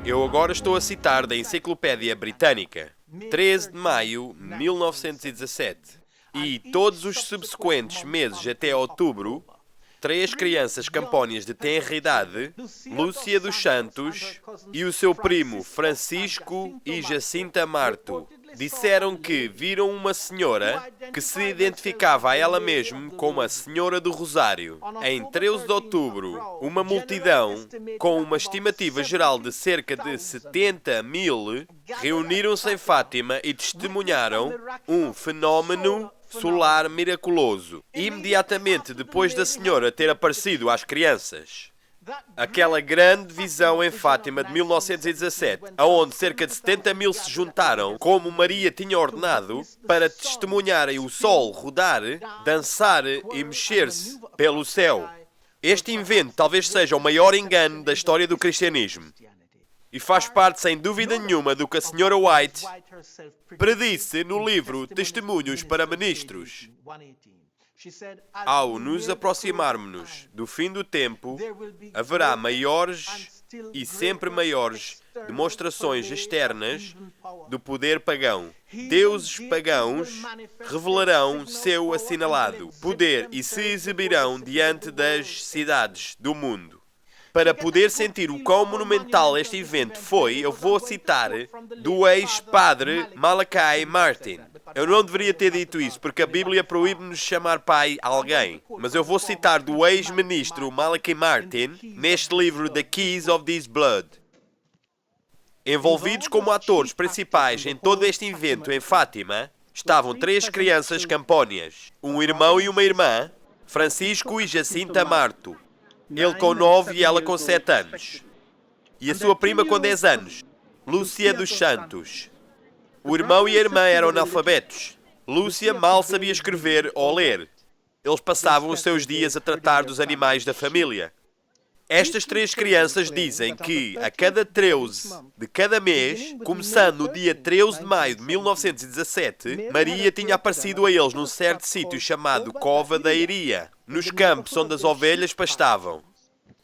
Eu agora estou a citar da Enciclopédia Britânica, 13 de maio de 1917. E todos os subsequentes meses até outubro, 3 crianças campónias de tenra idade, Lúcia dos Santos e o seu primo Francisco e Jacinta Marto, disseram que viram uma senhora que se identificava a ela mesma como a Senhora do Rosário. Em 13 de outubro, uma multidão, com uma estimativa geral de cerca de 70 mil, reuniram-se em Fátima e testemunharam um fenómeno solar miraculoso, imediatamente depois da Senhora ter aparecido às crianças. Aquela grande visão em Fátima de 1917, aonde cerca de 70 mil se juntaram, como Maria tinha ordenado, para testemunharem o sol rodar, dançar e mexer-se pelo céu. Este evento talvez seja o maior engano da história do cristianismo. E faz parte, sem dúvida nenhuma, do que a Sra. White predisse no livro Testemunhos para Ministros. Ao nos aproximarmos do fim do tempo, haverá maiores e sempre maiores demonstrações externas do poder pagão. Deuses pagãos revelarão seu assinalado poder e se exibirão diante das cidades do mundo. Para poder sentir o quão monumental este evento foi, eu vou citar do ex-padre Malachi Martin. Eu não deveria ter dito isso, porque a Bíblia proíbe-nos chamar pai a alguém. Mas eu vou citar do ex-ministro Malachi Martin neste livro The Keys of This Blood. Envolvidos como atores principais em todo este evento em Fátima, estavam 3 crianças campónias, um irmão e uma irmã, Francisco e Jacinta Marto. Ele com 9 e ela com 7 anos. E a sua prima com 10 anos, Lúcia dos Santos. O irmão e a irmã eram analfabetos. Lúcia mal sabia escrever ou ler. Eles passavam os seus dias a tratar dos animais da família. Estas 3 crianças dizem que a cada 13 de cada mês, começando no dia 13 de maio de 1917, Maria tinha aparecido a eles num certo sítio chamado Cova da Iria, nos campos onde as ovelhas pastavam.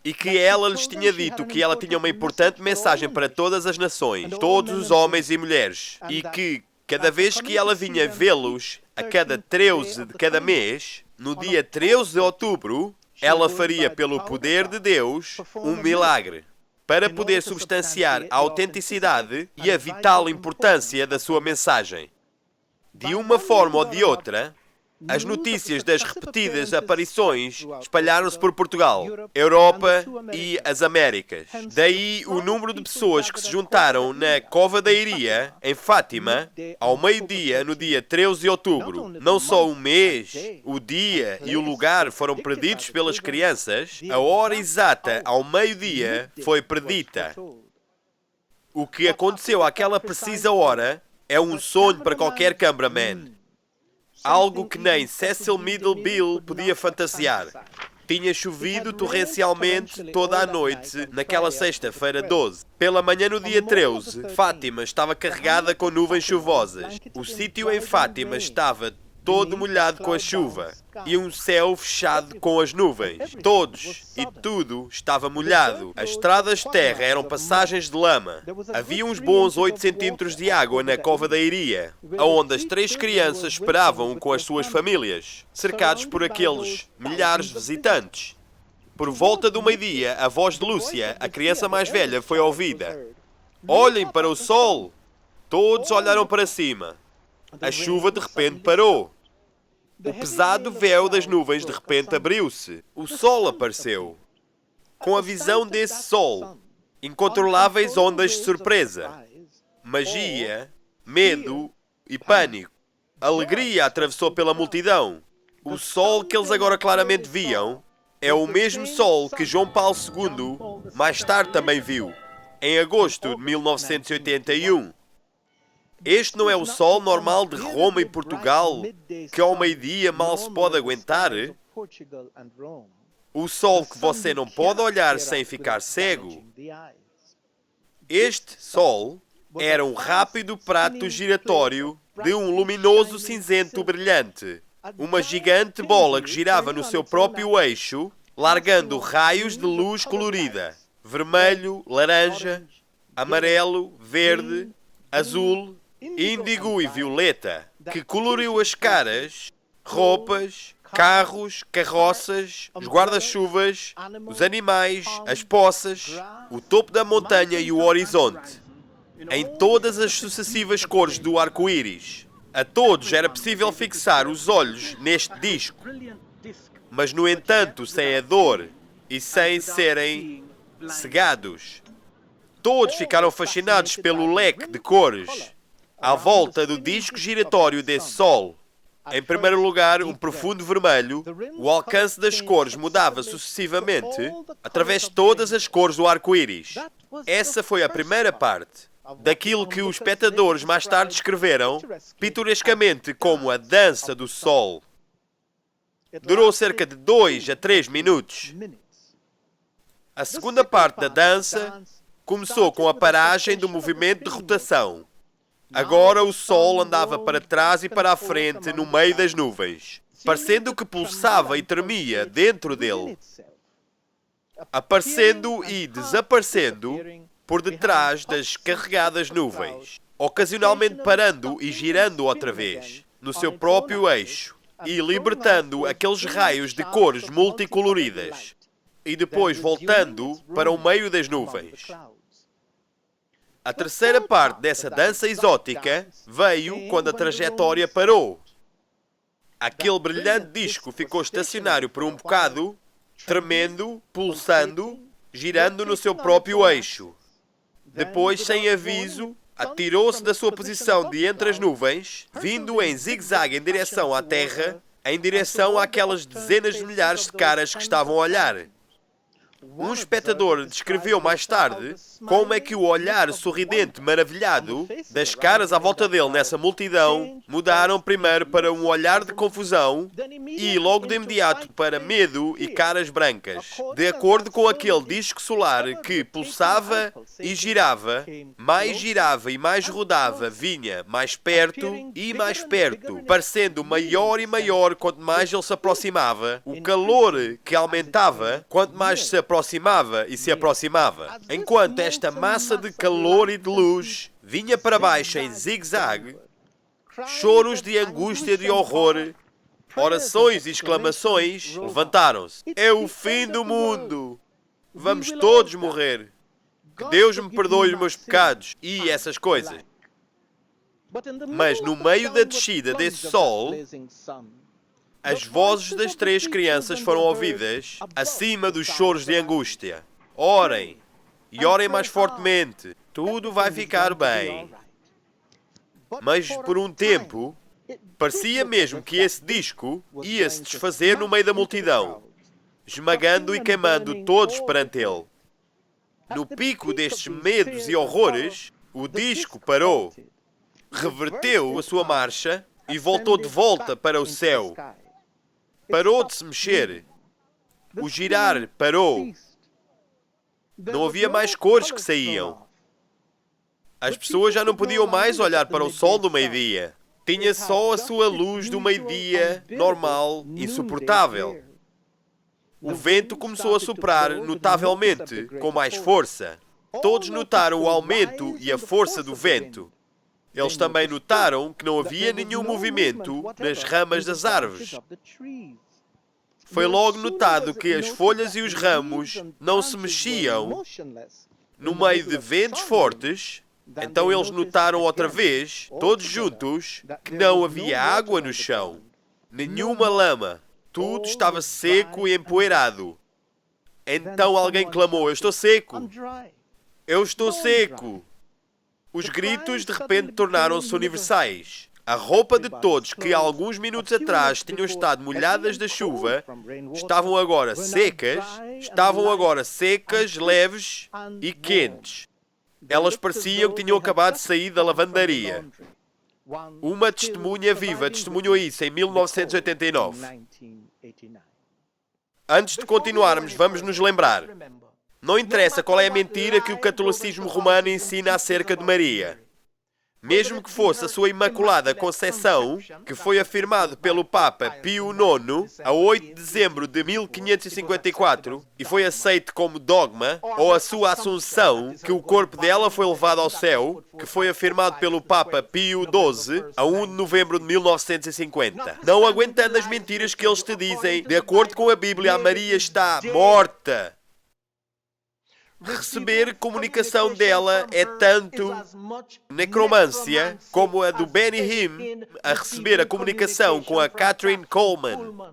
E que ela lhes tinha dito que ela tinha uma importante mensagem para todas as nações, todos os homens e mulheres, e que cada vez que ela vinha vê-los, a cada 13 de cada mês, no dia 13 de outubro, ela faria, pelo poder de Deus, um milagre, para poder substanciar a autenticidade e a vital importância da sua mensagem. De uma forma ou de outra, as notícias das repetidas aparições espalharam-se por Portugal, Europa e as Américas. Daí o número de pessoas que se juntaram na Cova da Iria, em Fátima, ao meio-dia, no dia 13 de outubro. Não só o mês, o dia e o lugar foram preditos pelas crianças, a hora exata, ao meio-dia, foi predita. O que aconteceu àquela precisa hora é um sonho para qualquer cameraman. Algo que nem Cecil Middlebill podia fantasiar. Tinha chovido torrencialmente toda a noite naquela sexta-feira 12. Pela manhã no dia 13, Fátima estava carregada com nuvens chuvosas. O sítio em Fátima estava todo molhado com a chuva e um céu fechado com as nuvens. Todos e tudo estava molhado. As estradas de terra eram passagens de lama. Havia uns bons 8 centímetros de água na Cova da Iria, onde as 3 crianças esperavam com as suas famílias, cercados por aqueles milhares de visitantes. Por volta do meio-dia, a voz de Lúcia, a criança mais velha, foi ouvida. "Olhem para o sol!" Todos olharam para cima. A chuva de repente parou. O pesado véu das nuvens de repente abriu-se. O sol apareceu. Com a visão desse sol, incontroláveis ondas de surpresa, magia, medo e pânico. Alegria atravessou pela multidão. O sol que eles agora claramente viam é o mesmo sol que João Paulo II mais tarde também viu, em agosto de 1981. Este não é o sol normal de Roma e Portugal, que ao meio-dia mal se pode aguentar? O sol que você não pode olhar sem ficar cego? Este sol era um rápido prato giratório de um luminoso cinzento brilhante. Uma gigante bola que girava no seu próprio eixo, largando raios de luz colorida, vermelho, laranja, amarelo, verde, azul, índigo e violeta, que coloriu as caras, roupas, carros, carroças, os guarda-chuvas, os animais, as poças, o topo da montanha e o horizonte, em todas as sucessivas cores do arco-íris. A todos era possível fixar os olhos neste disco, mas, no entanto, sem a dor e sem serem cegados. Todos ficaram fascinados pelo leque de cores à volta do disco giratório desse sol. Em primeiro lugar, um profundo vermelho. O alcance das cores mudava sucessivamente através de todas as cores do arco-íris. Essa foi a primeira parte daquilo que os espectadores mais tarde descreveram pitorescamente como a dança do sol. Durou cerca de 2 a 3 minutos. A segunda parte da dança começou com a paragem do movimento de rotação. Agora o sol andava para trás e para a frente no meio das nuvens, parecendo que pulsava e tremia dentro dele, aparecendo e desaparecendo por detrás das carregadas nuvens, ocasionalmente parando e girando outra vez, no seu próprio eixo, e libertando aqueles raios de cores multicoloridas, e depois voltando para o meio das nuvens. A terceira parte dessa dança exótica veio quando a trajetória parou. Aquele brilhante disco ficou estacionário por um bocado, tremendo, pulsando, girando no seu próprio eixo. Depois, sem aviso, atirou-se da sua posição de entre as nuvens, vindo em zigue-zague em direção à Terra, em direção àquelas dezenas de milhares de caras que estavam a olhar. Um espectador descreveu mais tarde como é que o olhar sorridente maravilhado das caras à volta dele nessa multidão mudaram primeiro para um olhar de confusão e logo de imediato para medo e caras brancas, de acordo com aquele disco solar que pulsava e girava e mais rodava, vinha mais perto e mais perto, parecendo maior e maior quanto mais ele se aproximava, o calor que aumentava quanto mais se aproximava e se aproximava, enquanto esta massa de calor e de luz vinha para baixo em zigue-zague, choros de angústia e de horror, orações e exclamações levantaram-se. É o fim do mundo! Vamos todos morrer! Que Deus me perdoe os meus pecados! E essas coisas. Mas no meio da descida desse sol, as vozes das 3 crianças foram ouvidas acima dos choros de angústia. Orem, e orem mais fortemente. Tudo vai ficar bem. Mas por um tempo, parecia mesmo que esse disco ia se desfazer no meio da multidão, esmagando e queimando todos perante ele. No pico destes medos e horrores, o disco parou, reverteu a sua marcha e voltou de volta para o céu. Parou de se mexer. O girar parou. Não havia mais cores que saíam. As pessoas já não podiam mais olhar para o sol do meio-dia. Tinha só a sua luz do meio-dia, normal, insuportável. O vento começou a soprar notavelmente, com mais força. Todos notaram o aumento e a força do vento. Eles também notaram que não havia nenhum movimento nas ramas das árvores. Foi logo notado que as folhas e os ramos não se mexiam no meio de ventos fortes. Então eles notaram outra vez, todos juntos, que não havia água no chão, nenhuma lama. Tudo estava seco e empoeirado. Então alguém clamou: "Eu estou seco! Eu estou seco!" Os gritos de repente tornaram-se universais. A roupa de todos que há alguns minutos atrás tinham estado molhadas da chuva estavam agora secas, leves e quentes. Elas pareciam que tinham acabado de sair da lavandaria. Uma testemunha viva testemunhou isso em 1989. Antes de continuarmos, vamos nos lembrar. Não interessa qual é a mentira que o catolicismo romano ensina acerca de Maria. mesmo que fosse a sua Imaculada Conceição, que foi afirmado pelo Papa Pio IX a 8 de dezembro de 1554 e foi aceito como dogma, ou a sua Assunção, que o corpo dela foi levado ao céu, que foi afirmado pelo Papa Pio XII a 1 de novembro de 1950. Não aguentando as mentiras que eles te dizem, de acordo com a Bíblia, a Maria está morta. Receber comunicação dela é tanto necromância como a do Benny Hinn a receber a comunicação com a Kathryn Coleman.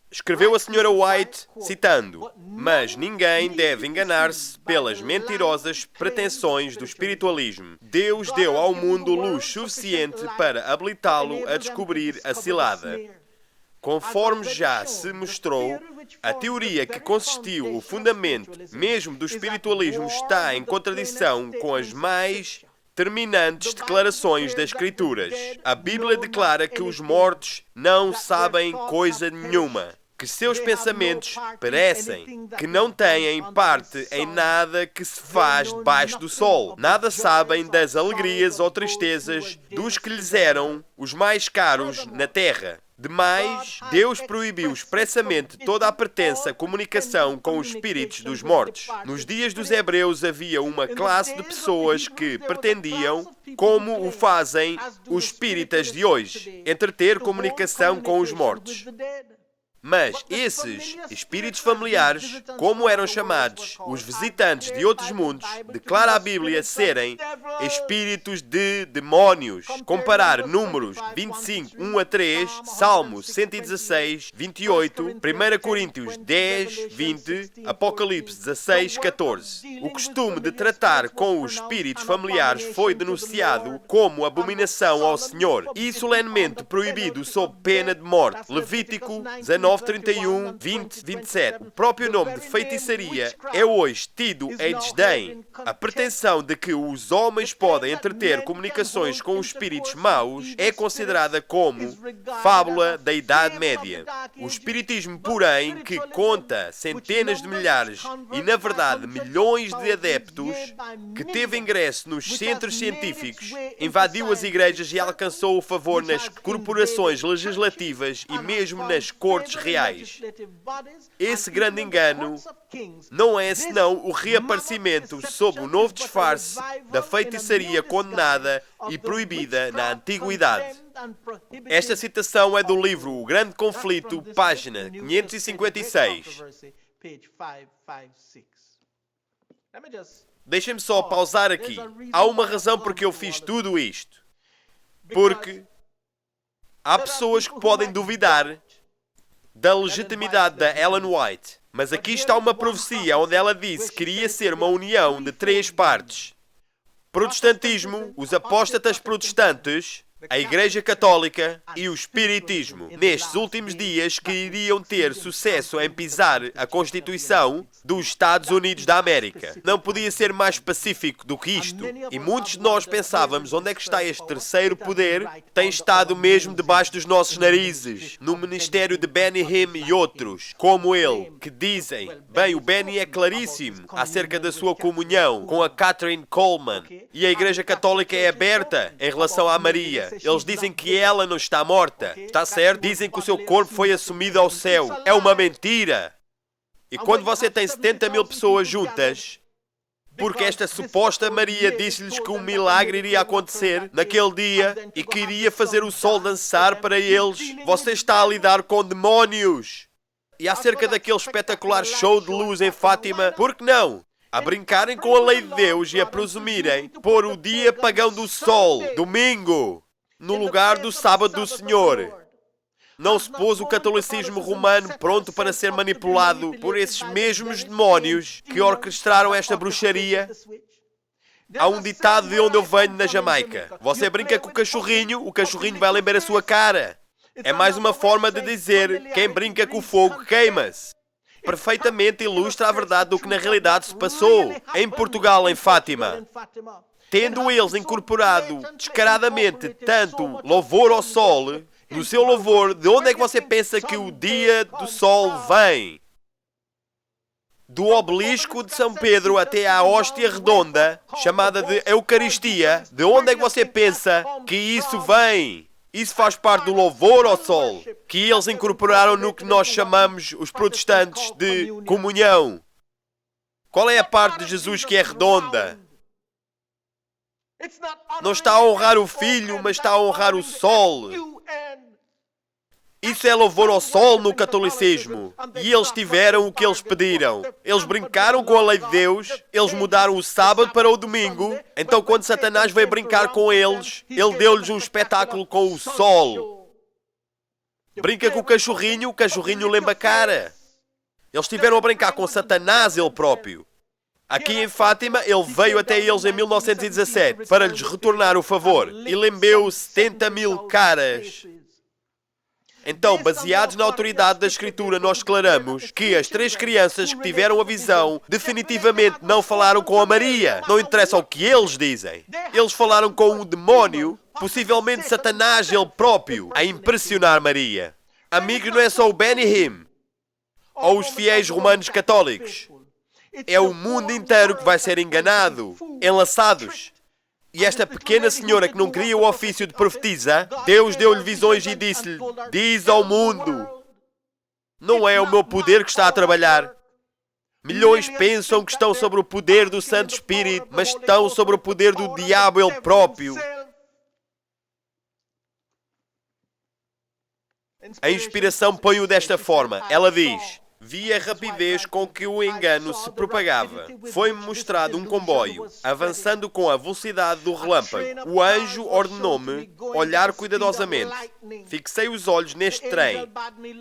Escreveu a Sra. White, citando: "Mas ninguém deve enganar-se pelas mentirosas pretensões do espiritualismo. Deus deu ao mundo luz suficiente para habilitá-lo a descobrir a cilada. Conforme já se mostrou, a teoria que consistiu o fundamento mesmo do espiritualismo está em contradição com as mais terminantes declarações das Escrituras. A Bíblia declara que os mortos não sabem coisa nenhuma, que seus pensamentos perecem, que não têm parte em nada que se faz debaixo do sol. Nada sabem das alegrias ou tristezas dos que lhes eram os mais caros na terra. Demais, Deus proibiu expressamente toda a pertença à comunicação com os espíritos dos mortos. Nos dias dos hebreus havia uma classe de pessoas que pretendiam, como o fazem os espíritas de hoje, entreter comunicação com os mortos. Mas esses espíritos familiares, como eram chamados os visitantes de outros mundos, declara a Bíblia serem espíritos de demónios. Comparar Números 25, 1 a 3, Salmos 116, 28, 1 Coríntios 10, 20, Apocalipse 16, 14. O costume de tratar com os espíritos familiares foi denunciado como abominação ao Senhor e solenemente proibido sob pena de morte. Levítico 19, 31, 20, 27. O próprio nome de feitiçaria é hoje tido em desdém. A pretensão de que os homens podem entreter comunicações com os espíritos maus é considerada como fábula da Idade Média. O espiritismo, porém, que conta centenas de milhares e, na verdade, milhões de adeptos, que teve ingresso nos centros científicos, invadiu as igrejas e alcançou o favor nas corporações legislativas e mesmo nas cortes reais. Esse grande engano não é senão o reaparecimento sob o novo disfarce da feitiçaria condenada e proibida na Antiguidade. Esta citação é do livro O Grande Conflito, página 556. Deixem-me só pausar aqui. Há uma razão porque eu fiz tudo isto. Porque há pessoas que podem duvidar da legitimidade da Ellen White. Mas aqui está uma profecia onde ela disse que iria ser uma união de 3 partes. Protestantismo, os apóstatas protestantes, a Igreja Católica e o Espiritismo, nestes últimos dias que iriam ter sucesso em pisar a Constituição dos Estados Unidos da América. Não podia ser mais pacífico do que isto. E muitos de nós pensávamos, onde é que está este terceiro poder? Tem estado mesmo debaixo dos nossos narizes, no ministério de Benny Hinn e outros, como ele, que dizem, bem, o Benny é claríssimo acerca da sua comunhão com a Kathryn Coleman, e a Igreja Católica é aberta em relação à Maria. Eles dizem que ela não está morta. Está certo? Dizem que o seu corpo foi assumido ao céu. É uma mentira. E quando você tem 70 mil pessoas juntas, porque esta suposta Maria disse-lhes que um milagre iria acontecer naquele dia e que iria fazer o sol dançar para eles, você está a lidar com demónios. E acerca daquele espetacular show de luz em Fátima, por que não? A brincarem com a lei de Deus e a presumirem pôr o dia pagão do sol, domingo, no lugar do sábado do Senhor. Não se pôs o catolicismo romano pronto para ser manipulado por esses mesmos demónios que orquestraram esta bruxaria? Há um ditado de onde eu venho na Jamaica. Você brinca com o cachorrinho vai lamber a sua cara. É mais uma forma de dizer, quem brinca com o fogo queima-se. Perfeitamente ilustra a verdade do que na realidade se passou em Portugal, em Fátima. Tendo eles incorporado descaradamente tanto louvor ao sol, no seu louvor, de onde é que você pensa que o dia do sol vem? do obelisco de São Pedro até à hóstia redonda, chamada de Eucaristia, de onde é que você pensa que isso vem? Isso faz parte do louvor ao sol, que eles incorporaram no que nós chamamos, os protestantes, de comunhão. Qual é a parte de Jesus que é redonda? Não está a honrar o Filho, mas está a honrar o sol. Isso é louvor ao sol no catolicismo. E eles tiveram o que eles pediram. Eles brincaram com a lei de Deus, eles mudaram o sábado para o domingo. Então quando Satanás veio brincar com eles, ele deu-lhes um espetáculo com o sol. Brinca com o cachorrinho lembra a cara. Eles estiveram a brincar com Satanás ele próprio. Aqui em Fátima, ele veio até eles em 1917 para lhes retornar o favor e lambeu 70.000 caras. Então, baseados na autoridade da Escritura, nós declaramos que as 3 crianças que tiveram a visão definitivamente não falaram com a Maria. Não interessa o que eles dizem. Eles falaram com o demónio, possivelmente Satanás ele próprio, a impressionar Maria. Amigos, não é só o Benny Hinn ou os fiéis romanos católicos. É o mundo inteiro que vai ser enganado, enlaçados. E esta pequena senhora que não queria o ofício de profetisa, Deus deu-lhe visões e disse-lhe: diz ao mundo, não é o meu poder que está a trabalhar. Milhões pensam que estão sobre o poder do Santo Espírito, mas estão sobre o poder do diabo ele próprio. A inspiração põe-o desta forma. Ela diz: vi a rapidez com que o engano se propagava. Foi-me mostrado um comboio, avançando com a velocidade do relâmpago. O anjo ordenou-me olhar cuidadosamente. Fixei os olhos neste trem.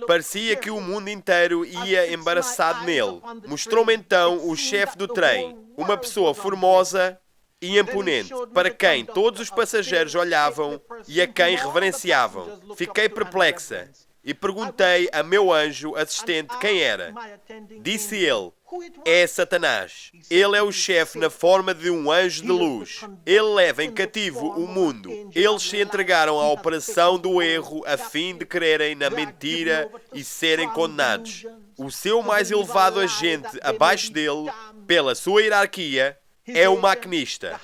Parecia que o mundo inteiro ia embaraçado nele. Mostrou-me então o chefe do trem, uma pessoa formosa e imponente, para quem todos os passageiros olhavam e a quem reverenciavam. Fiquei perplexa. E perguntei a meu anjo assistente quem era. Disse ele: é Satanás. Ele é o chefe na forma de um anjo de luz. Ele leva em cativo o mundo. Eles se entregaram à operação do erro a fim de crerem na mentira e serem condenados. O seu mais elevado agente abaixo dele, pela sua hierarquia, é o maquinista,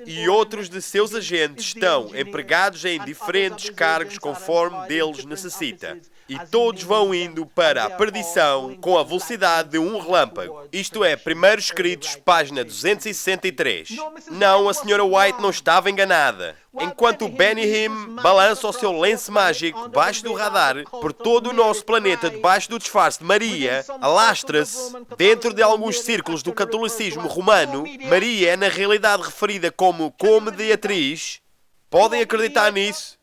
e outros de seus agentes estão empregados em diferentes cargos conforme deles necessita. E todos vão indo para a perdição com a velocidade de um relâmpago. Isto é, Primeiros Escritos, página 263. Não, a Sra. White não estava enganada. Enquanto o Benny Hinn balança o seu lenço mágico debaixo do radar, por todo o nosso planeta debaixo do disfarce de Maria, alastra-se, dentro de alguns círculos do catolicismo romano, Maria é na realidade referida como comediatriz. Podem acreditar nisso?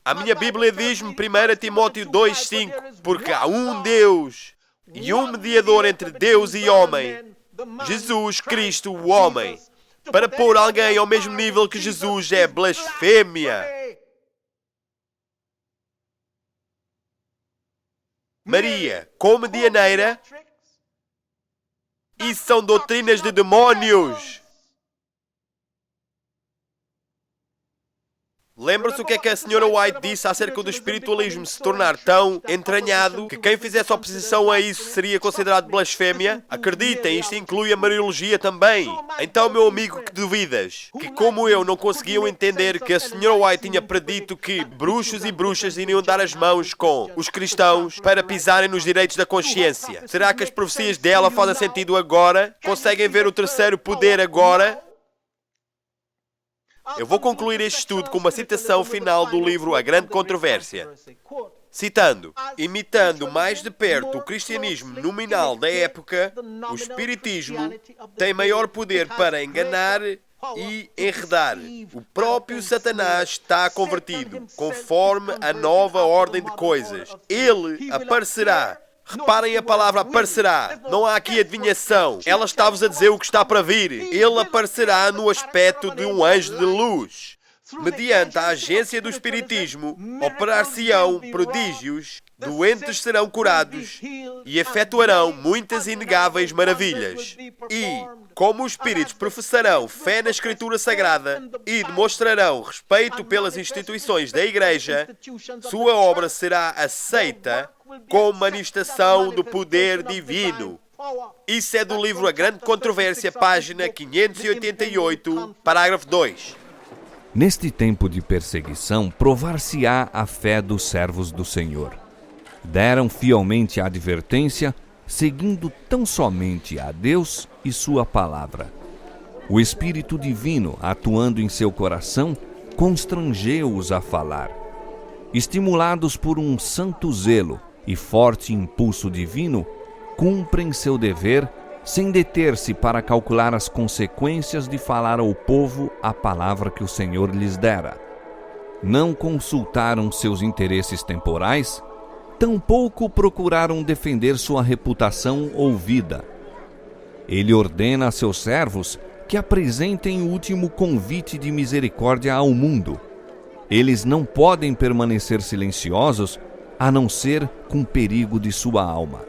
A minha Bíblia diz-me 1 Timóteo 2,5, porque há um Deus e um mediador entre Deus e homem, Jesus Cristo, o homem. Para pôr alguém ao mesmo nível que Jesus é blasfêmia. Maria, comedianeira, isso são doutrinas de demónios. Lembra-se o que é que a Sra. White disse acerca do espiritualismo se tornar tão entranhado que quem fizesse oposição a isso seria considerado blasfémia? Acreditem, isto inclui a Mariologia também. Então, meu amigo, que duvidas? Que como eu não conseguiam entender que a Sra. White tinha predito que bruxos e bruxas iriam dar as mãos com os cristãos para pisarem nos direitos da consciência? Será que as profecias dela fazem sentido agora? Conseguem ver o terceiro poder agora? Eu vou concluir este estudo com uma citação final do livro A Grande Controvérsia. Citando: imitando mais de perto o cristianismo nominal da época, o espiritismo tem maior poder para enganar e enredar. O próprio Satanás está convertido, conforme a nova ordem de coisas. Ele aparecerá. Reparem a palavra aparecerá. Não há aqui adivinhação. Ela está-vos a dizer o que está para vir. Ele aparecerá no aspecto de um anjo de luz. Mediante a agência do espiritismo, operar-se-ão prodígios, doentes serão curados e efetuarão muitas inegáveis maravilhas. E, como os espíritos professarão fé na Escritura Sagrada e demonstrarão respeito pelas instituições da Igreja, sua obra será aceita como manifestação do poder divino. Isso é do livro A Grande Controvérsia, página 588, parágrafo 2. Neste tempo de perseguição, provar-se-á a fé dos servos do Senhor. Deram fielmente a advertência, seguindo tão somente a Deus e sua palavra. O Espírito Divino, atuando em seu coração, constrangeu-os a falar. Estimulados por um santo zelo e forte impulso divino, cumprem seu dever sem deter-se para calcular as consequências de falar ao povo a palavra que o Senhor lhes dera. Não consultaram seus interesses temporais, tampouco procuraram defender sua reputação ou vida. Ele ordena a seus servos que apresentem o último convite de misericórdia ao mundo. Eles não podem permanecer silenciosos, a não ser com perigo de sua alma.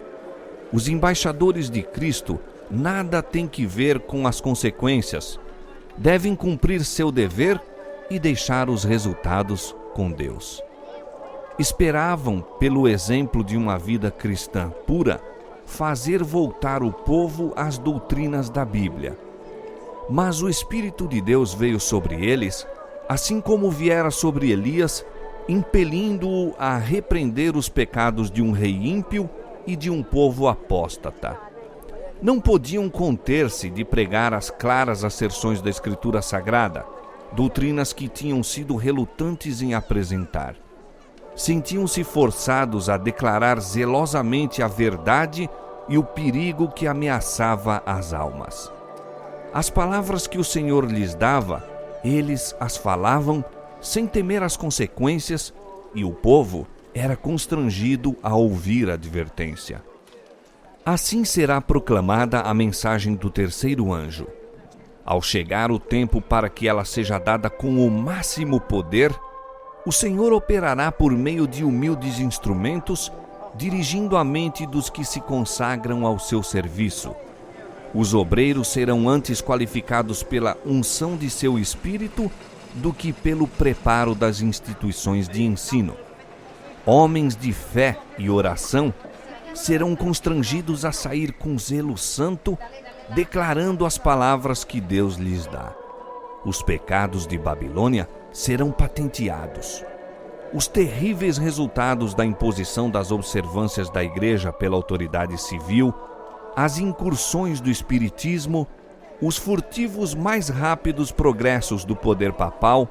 Os embaixadores de Cristo nada têm que ver com as consequências. Devem cumprir seu dever e deixar os resultados com Deus. Esperavam, pelo exemplo de uma vida cristã pura, fazer voltar o povo às doutrinas da Bíblia. Mas o Espírito de Deus veio sobre eles, assim como viera sobre Elias, impelindo-o a repreender os pecados de um rei ímpio e de um povo apóstata. Não podiam conter-se de pregar as claras asserções da Escritura Sagrada, doutrinas que tinham sido relutantes em apresentar. Sentiam-se forçados a declarar zelosamente a verdade e o perigo que ameaçava as almas. As palavras que o Senhor lhes dava, eles as falavam sem temer as consequências, e o povo era constrangido a ouvir a advertência. Assim será proclamada a mensagem do terceiro anjo. Ao chegar o tempo para que ela seja dada com o máximo poder, o Senhor operará por meio de humildes instrumentos, dirigindo a mente dos que se consagram ao seu serviço. Os obreiros serão antes qualificados pela unção de seu espírito do que pelo preparo das instituições de ensino. Homens de fé e oração serão constrangidos a sair com zelo santo, declarando as palavras que Deus lhes dá. Os pecados de Babilônia serão patenteados. Os terríveis resultados da imposição das observâncias da Igreja pela autoridade civil, as incursões do espiritismo, os furtivos mais rápidos progressos do poder papal,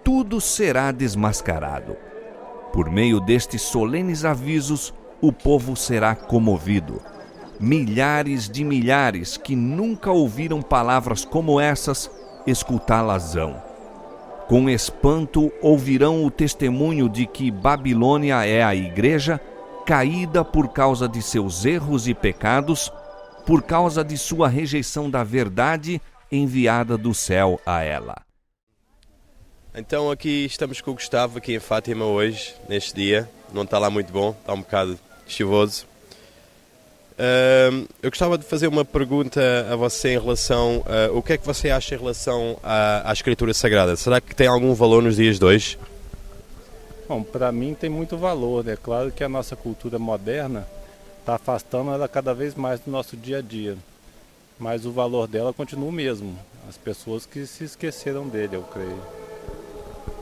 tudo será desmascarado. Por meio destes solenes avisos, o povo será comovido. Milhares de milhares que nunca ouviram palavras como essas, escutá-las-ão. Com espanto ouvirão o testemunho de que Babilônia é a Igreja, caída por causa de seus erros e pecados, por causa de sua rejeição da verdade enviada do céu a ela. Então aqui estamos com o Gustavo, aqui em Fátima hoje, neste dia. Não está lá muito bom, está um bocado chuvoso. Eu gostava de fazer uma pergunta a você em relação a o que é que você acha em relação à Escritura Sagrada. Será que tem algum valor nos dias de hoje? Bom, para mim tem muito valor. É claro que a nossa cultura moderna está afastando ela cada vez mais do nosso dia a dia. Mas o valor dela continua o mesmo. As pessoas que se esqueceram dele, eu creio.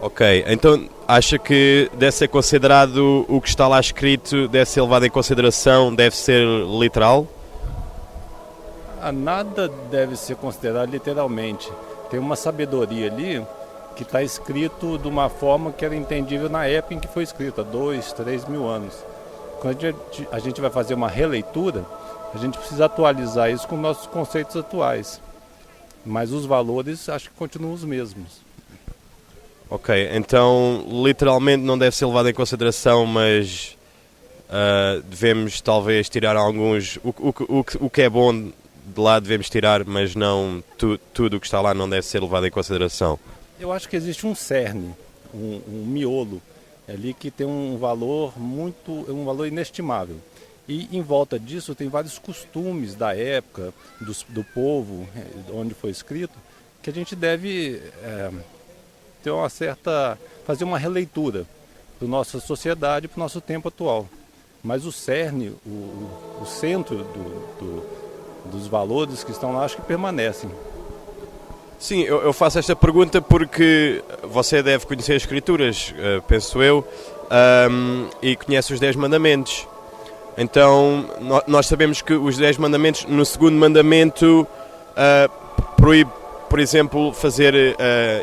Ok, então acha que deve ser considerado o que está lá escrito, deve ser levado em consideração, deve ser literal? Nada deve ser considerado literalmente. Tem uma sabedoria ali que está escrito de uma forma que era entendível na época em que foi escrito, há 2, 3 mil anos. Quando a gente vai fazer uma releitura, a gente precisa atualizar isso com nossos conceitos atuais. Mas os valores acho que continuam os mesmos. Ok, então literalmente não deve ser levado em consideração, mas devemos talvez tirar alguns... O que é bom de lá devemos tirar, mas não tudo o que está lá não deve ser levado em consideração. Eu acho que existe um cerne, um miolo ali que tem um valor inestimável. E em volta disso tem vários costumes da época, do povo, onde foi escrito, que a gente deve ter fazer uma releitura para a nossa sociedade, para o nosso tempo atual. mas o cerne, o centro dos valores que estão lá, acho que permanecem. Sim, eu faço esta pergunta porque você deve conhecer as Escrituras, penso eu, e conhece os 10 mandamentos. Então, nós sabemos que os 10 mandamentos, no segundo mandamento, proíbe, por exemplo, fazer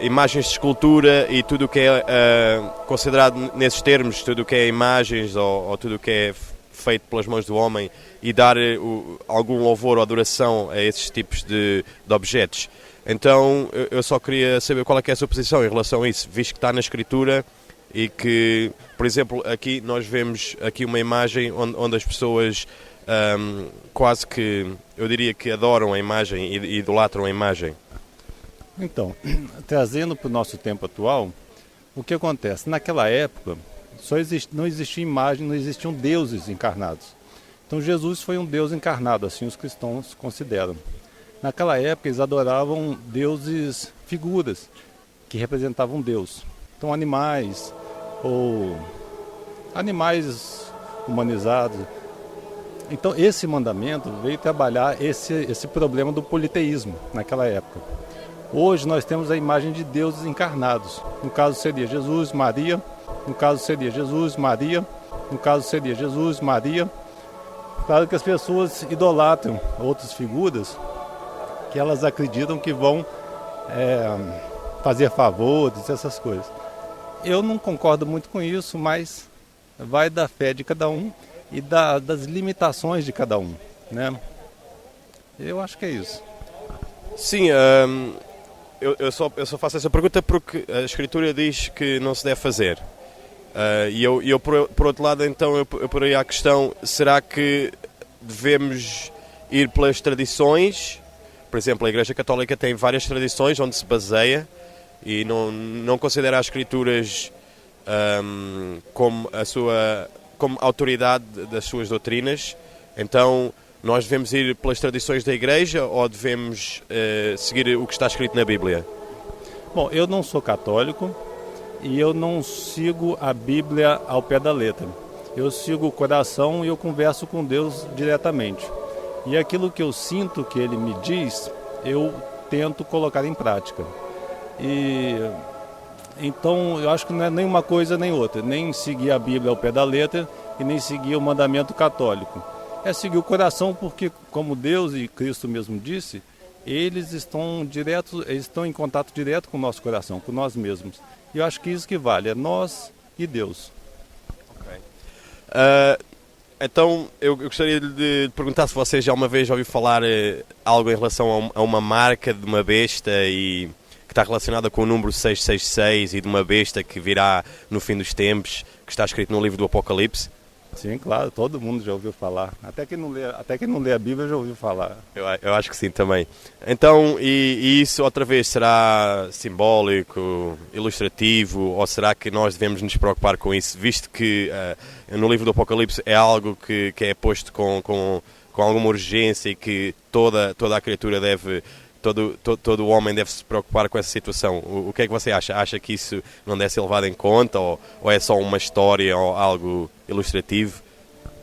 imagens de escultura e tudo o que é considerado nesses termos, tudo o que é imagens ou tudo o que é feito pelas mãos do homem, e dar algum louvor ou adoração a esses tipos de objetos. Então, eu só queria saber qual é que é a sua posição em relação a isso, visto que está na Escritura e que, por exemplo, aqui nós vemos aqui uma imagem onde as pessoas quase que, eu diria que adoram a imagem e idolatram a imagem. Então, trazendo para o nosso tempo atual, o que acontece? Naquela época, não existia imagem, não existiam deuses encarnados. Então Jesus foi um Deus encarnado, assim os cristãos consideram. Naquela época eles adoravam deuses, figuras, que representavam Deus. Então animais, ou animais humanizados. Então esse mandamento veio trabalhar esse problema do politeísmo naquela época. Hoje nós temos a imagem de deuses encarnados. No caso seria Jesus, Maria. No caso seria Jesus, Maria. No caso seria Jesus, Maria. Claro que as pessoas idolatram outras figuras que elas acreditam que vão fazer favores, essas coisas. Eu não concordo muito com isso, mas vai da fé de cada um e das limitações de cada um, né? Eu acho que é isso. Sim, eu só faço essa pergunta porque a Escritura diz que não se deve fazer. E eu por outro lado, então, eu por aí a questão, será que devemos ir pelas tradições? Por exemplo, a Igreja Católica tem várias tradições onde se baseia e não considera as Escrituras como autoridade das suas doutrinas. Então, nós devemos ir pelas tradições da Igreja ou devemos seguir o que está escrito na Bíblia? Bom, eu não sou católico e eu não sigo a Bíblia ao pé da letra. Eu sigo o coração e eu converso com Deus diretamente. E aquilo que eu sinto que Ele me diz, eu tento colocar em prática. Então, eu acho que não é nem uma coisa nem outra, nem seguir a Bíblia ao pé da letra e nem seguir o mandamento católico. É seguir o coração porque, como Deus e Cristo mesmo disse, eles estão em contato direto com o nosso coração, com nós mesmos. E eu acho que isso que vale, é nós e Deus. Ok. Então, eu gostaria de perguntar se você já uma vez ouviu falar algo em relação a uma marca de uma besta e que está relacionada com o número 666 e de uma besta que virá no fim dos tempos, que está escrito no livro do Apocalipse. Sim, claro, todo mundo já ouviu falar. Até quem não lê a Bíblia já ouviu falar. Eu acho que sim também. Então, e isso outra vez será simbólico, ilustrativo, ou será que nós devemos nos preocupar com isso, visto que no livro do Apocalipse é algo que é posto com alguma urgência e que toda a criatura deve... Todo homem deve se preocupar com essa situação. O que é que você acha? Acha que isso não deve ser levado em conta ou é só uma história ou algo ilustrativo?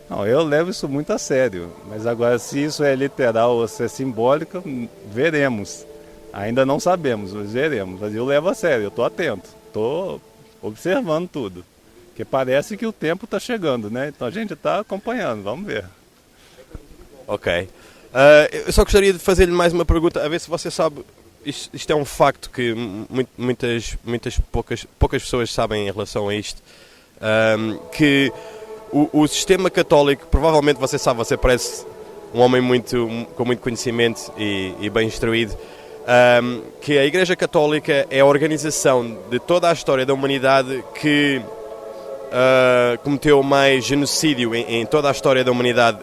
Não, eu levo isso muito a sério. Mas agora, se isso é literal ou se é simbólico, veremos. Ainda não sabemos, mas veremos. Mas eu levo a sério, eu estou atento. Estou observando tudo. Porque parece que o tempo está chegando, né? Então a gente está acompanhando, vamos ver. Ok. Eu só gostaria de fazer-lhe mais uma pergunta, a ver se você sabe, isto é um facto que poucas pessoas sabem em relação a isto, que o sistema católico, provavelmente você sabe, você parece um homem com muito conhecimento e bem instruído, que a Igreja Católica é a organização de toda a história da humanidade que cometeu mais genocídio em toda a história da humanidade.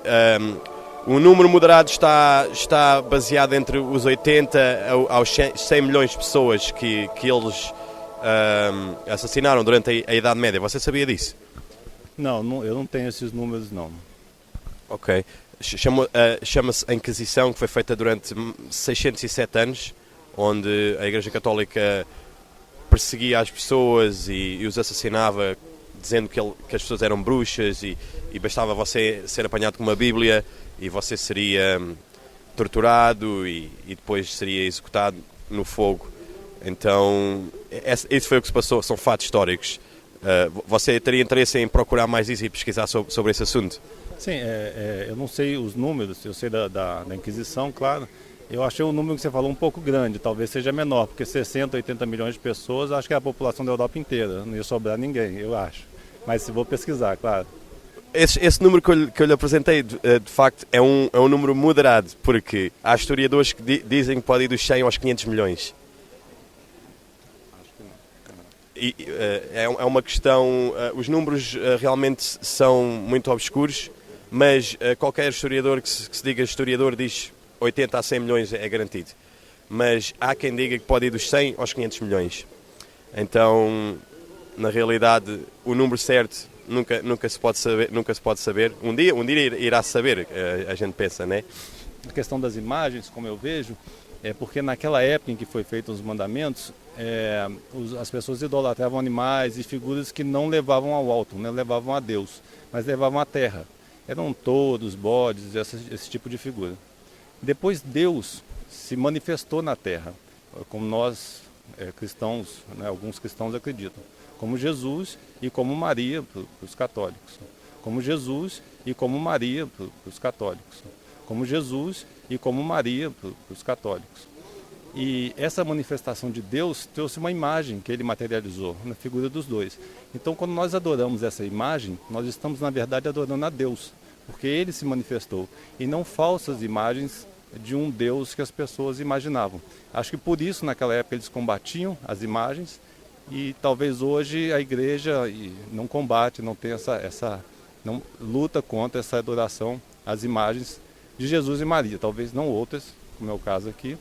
O número moderado está baseado entre os 80 aos 100 milhões de pessoas que eles assassinaram durante a Idade Média. Você sabia disso? Não, eu não tenho esses números, não. Ok. Chama-se a Inquisição, que foi feita durante 607 anos, onde a Igreja Católica perseguia as pessoas e os assassinava dizendo que as pessoas eram bruxas e bastava você ser apanhado com uma Bíblia e você seria torturado e depois seria executado no fogo. Então, isso foi o que se passou, são fatos históricos. Você teria interesse em procurar mais isso e pesquisar sobre esse assunto? Sim, eu não sei os números, eu sei da Inquisição, claro. Eu achei o número que você falou um pouco grande, talvez seja menor, porque 60, 80 milhões de pessoas, acho que é a população da Europa inteira, não ia sobrar ninguém, eu acho. Mas se vou pesquisar, claro. Esse número que eu lhe apresentei, de facto, é um número moderado, porque há historiadores que dizem que pode ir dos 100 aos 500 milhões. E, é uma questão, os números realmente são muito obscuros, mas qualquer historiador que se diga historiador diz 80 a 100 milhões é garantido. Mas há quem diga que pode ir dos 100 aos 500 milhões. Então, na realidade, o número certo nunca se pode saber. Um dia irá saber, a gente pensa, né? A questão das imagens, como eu vejo, é porque naquela época em que foi feitos os mandamentos, as pessoas idolatravam animais e figuras que não levavam ao alto, não levavam a Deus, mas levavam à terra. Eram touros, bodes, esse tipo de figura. Depois Deus se manifestou na terra, como nós cristãos, né, alguns cristãos acreditam, como Jesus e como Maria para os católicos, como Jesus e como Maria para os católicos, como Jesus e como Maria para os católicos. E essa manifestação de Deus trouxe uma imagem que ele materializou na figura dos dois. Então, quando nós adoramos essa imagem, nós estamos, na verdade, adorando a Deus, porque ele se manifestou, e não falsas imagens de um Deus que as pessoas imaginavam. Acho que por isso, naquela época, eles combatiam as imagens, e talvez hoje a igreja não combate, não tem não luta contra essa adoração às imagens de Jesus e Maria. Talvez não outras, como é o caso aqui,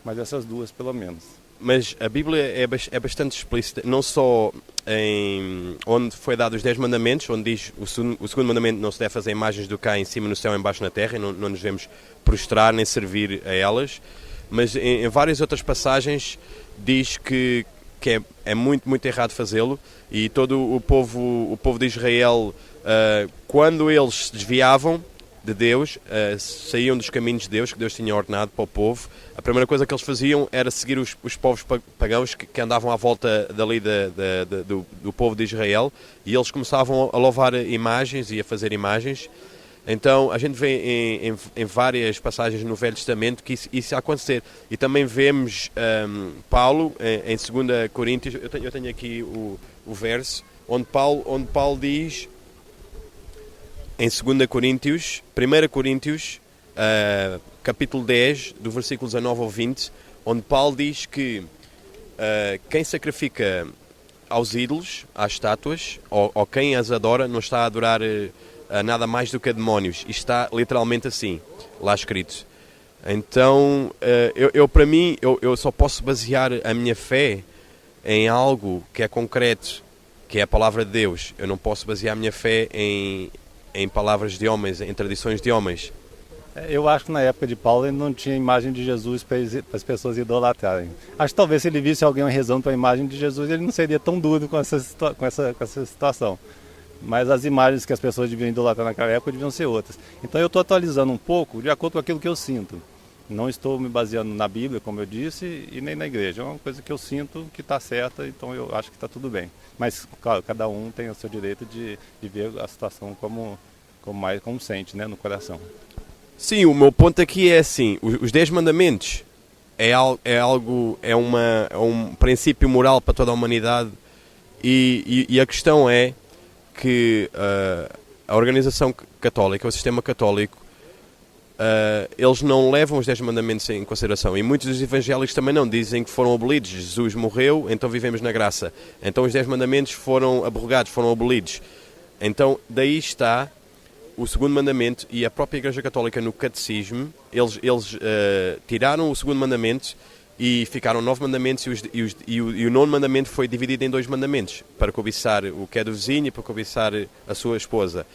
mas essas duas pelo menos. Mas a Bíblia é bastante explícita, não só em onde foi dado os 10 mandamentos, onde diz o segundo mandamento: não se deve fazer imagens do cá em cima, no céu, em baixo na terra, e não nos devemos prostrar nem servir a elas, mas em várias outras passagens diz que é muito, muito errado fazê-lo, e todo o povo de Israel, quando eles se desviavam de Deus, saíam dos caminhos de Deus que Deus tinha ordenado para o povo, a primeira coisa que eles faziam era seguir os povos pagãos que andavam à volta dali do povo de Israel, e eles começavam a louvar imagens e a fazer imagens. Então a gente vê em várias passagens no Velho Testamento que isso acontecer, e também vemos Paulo em 2 Coríntios, eu tenho aqui o verso onde Paulo diz em 2 Coríntios, 1 Coríntios, capítulo 10, do versículo 19 ao 20, onde Paulo diz que quem sacrifica aos ídolos, às estátuas, ou quem as adora, não está a adorar nada mais do que a demónios. Isto está literalmente assim, lá escrito. Então, para mim, eu só posso basear a minha fé em algo que é concreto, que é a palavra de Deus. Eu não posso basear a minha fé em palavras de homens, em tradições de homens. Eu acho que na época de Paulo ele não tinha imagem de Jesus para as pessoas idolatrarem. Acho que talvez se ele visse alguém rezando para a imagem de Jesus, ele não seria tão duro com essa situação. Mas as imagens que as pessoas deviam idolatrar naquela época deviam ser outras. Então eu estou atualizando um pouco de acordo com aquilo que eu sinto. Não estou me baseando na Bíblia, como eu disse, e nem na igreja. É uma coisa que eu sinto que está certa, então eu acho que está tudo bem. Mas, claro, cada um tem o seu direito de ver a situação como sente, né, no coração. Sim, o meu ponto aqui é assim: os 10 mandamentos é um princípio moral para toda a humanidade, e a questão é que a organização católica, o sistema católico, eles não levam os 10 mandamentos em consideração, e muitos dos evangélicos também não, dizem que foram abolidos. Jesus morreu, então vivemos na graça, então os 10 mandamentos foram abrogados, foram abolidos. Então daí está o segundo mandamento, e a própria Igreja Católica no Catecismo, eles tiraram o segundo mandamento e ficaram 9 mandamentos, e o nono mandamento foi dividido em 2 mandamentos, para cobiçar o que é do vizinho e para cobiçar a sua esposa.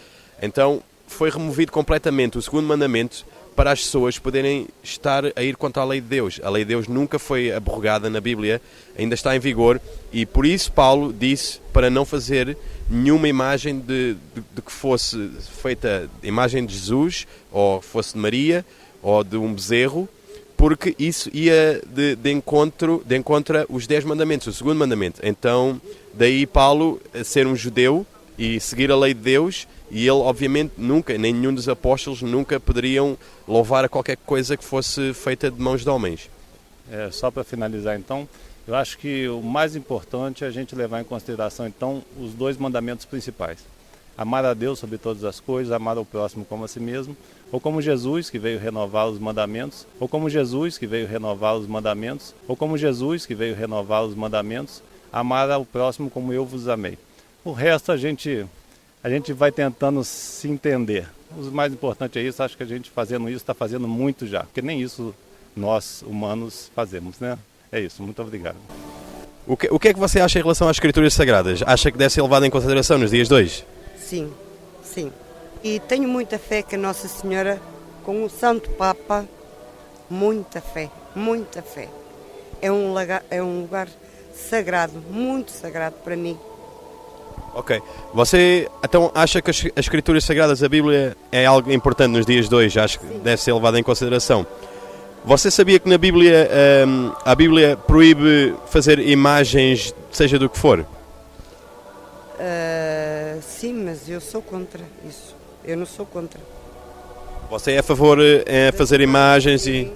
Então foi removido completamente o segundo mandamento, para as pessoas poderem estar a ir contra a lei de Deus. A lei de Deus nunca foi abrogada na Bíblia, ainda está em vigor, e por isso Paulo disse para não fazer nenhuma imagem de que fosse feita imagem de Jesus, ou fosse de Maria, ou de um bezerro, porque isso ia de encontro os 10 mandamentos, o segundo mandamento. Então, daí Paulo ser um judeu e seguir a lei de Deus, e ele obviamente nunca, nem nenhum dos apóstolos nunca poderiam louvar a qualquer coisa que fosse feita de mãos de homens. Só para finalizar então, eu acho que o mais importante é a gente levar em consideração então os 2 mandamentos principais. Amar a Deus sobre todas as coisas, amar ao próximo como a si mesmo, ou como Jesus que veio renovar os mandamentos, ou como Jesus que veio renovar os mandamentos, ou como Jesus que veio renovar os mandamentos, amar ao próximo como eu vos amei. O resto a gente vai tentando se entender. O mais importante é isso, acho que a gente fazendo isso está fazendo muito já, porque nem isso nós humanos fazemos, né? É isso, muito obrigado. O que é que você acha em relação às Escrituras Sagradas? Acha que deve ser levado em consideração nos dias de hoje? Sim, sim. E tenho muita fé que a Nossa Senhora, com o Santo Papa, muita fé, muita fé. É um lugar sagrado, muito sagrado para mim. Ok. Você então acha que as Escrituras Sagradas, a Bíblia, é algo importante nos dias de hoje? Acho que deve ser levado em consideração. Você sabia que na Bíblia, a Bíblia proíbe fazer imagens, seja do que for? Sim, mas eu sou contra isso. Eu não sou contra. Você é a favor de fazer imagens e...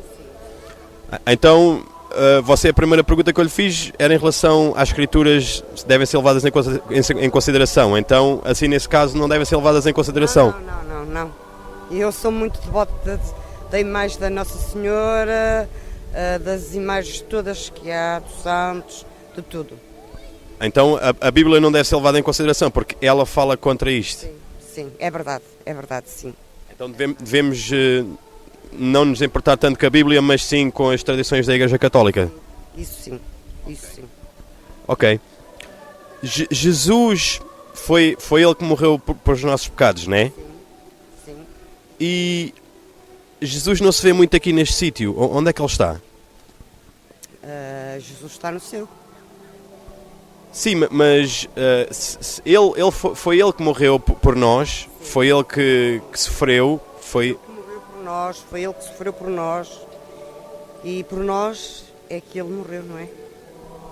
Então, a primeira pergunta que eu lhe fiz era em relação às Escrituras, se devem ser levadas em consideração. Então, assim, nesse caso, não devem ser levadas em consideração. Não. Eu sou muito devota da imagem da Nossa Senhora, das imagens todas que há, dos santos, de tudo. Então, a Bíblia não deve ser levada em consideração, porque ela fala contra isto. Sim, é verdade, sim. Então devemos não nos importar tanto com a Bíblia, mas sim com as tradições da Igreja Católica. Isso sim. Ok. Jesus foi ele que morreu por os nossos pecados, não é? Sim. E Jesus não se vê muito aqui neste sítio. Onde é que ele está? Jesus está no céu. Sim, mas foi ele que morreu por nós, foi ele que sofreu, foi ele que sofreu por nós, e por nós é que ele morreu, não é?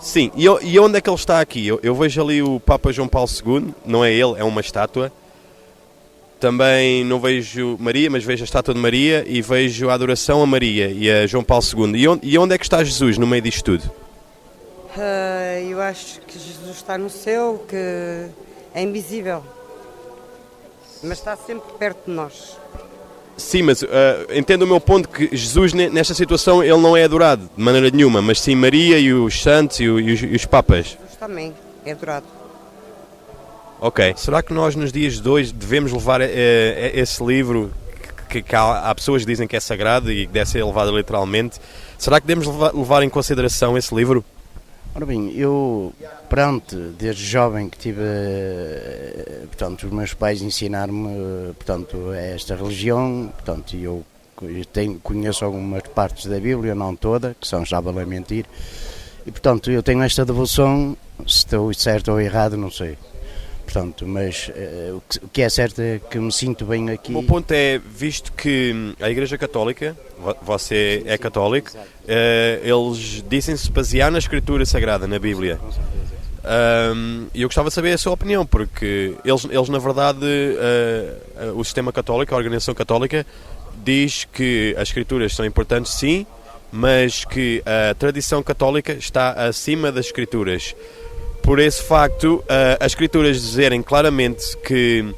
Sim, e onde é que ele está aqui? Eu vejo ali o Papa João Paulo II, não é ele, é uma estátua. Também não vejo Maria, mas vejo a estátua de Maria e vejo a adoração a Maria e a João Paulo II. E onde é que está Jesus no meio disto tudo? Eu acho que Jesus está no céu, que é invisível, mas está sempre perto de nós. Sim, mas entendo o meu ponto que Jesus nesta situação ele não é adorado de maneira nenhuma, mas sim Maria e os santos e os papas. Jesus também é adorado. Ok. Será que nós nos dias de hoje devemos levar esse livro que há pessoas que dizem que é sagrado e que deve ser levado literalmente? Será que devemos levar em consideração esse livro? Ora bem, eu, desde jovem que tive, os meus pais ensinaram-me, esta religião, e eu conheço algumas partes da Bíblia, não toda, que são já a mentir, e, eu tenho esta devoção, se estou certo ou errado, não sei. Mas o que é certo é que me sinto bem aqui. O meu ponto é, visto que a Igreja Católica, você é católico, eles dizem-se basear na Escritura Sagrada, na Bíblia. E eu gostava de saber a sua opinião, porque eles na verdade, o sistema católico, a organização católica, diz que as Escrituras são importantes sim, mas que a tradição católica está acima das Escrituras. Por esse facto, as Escrituras dizerem claramente que,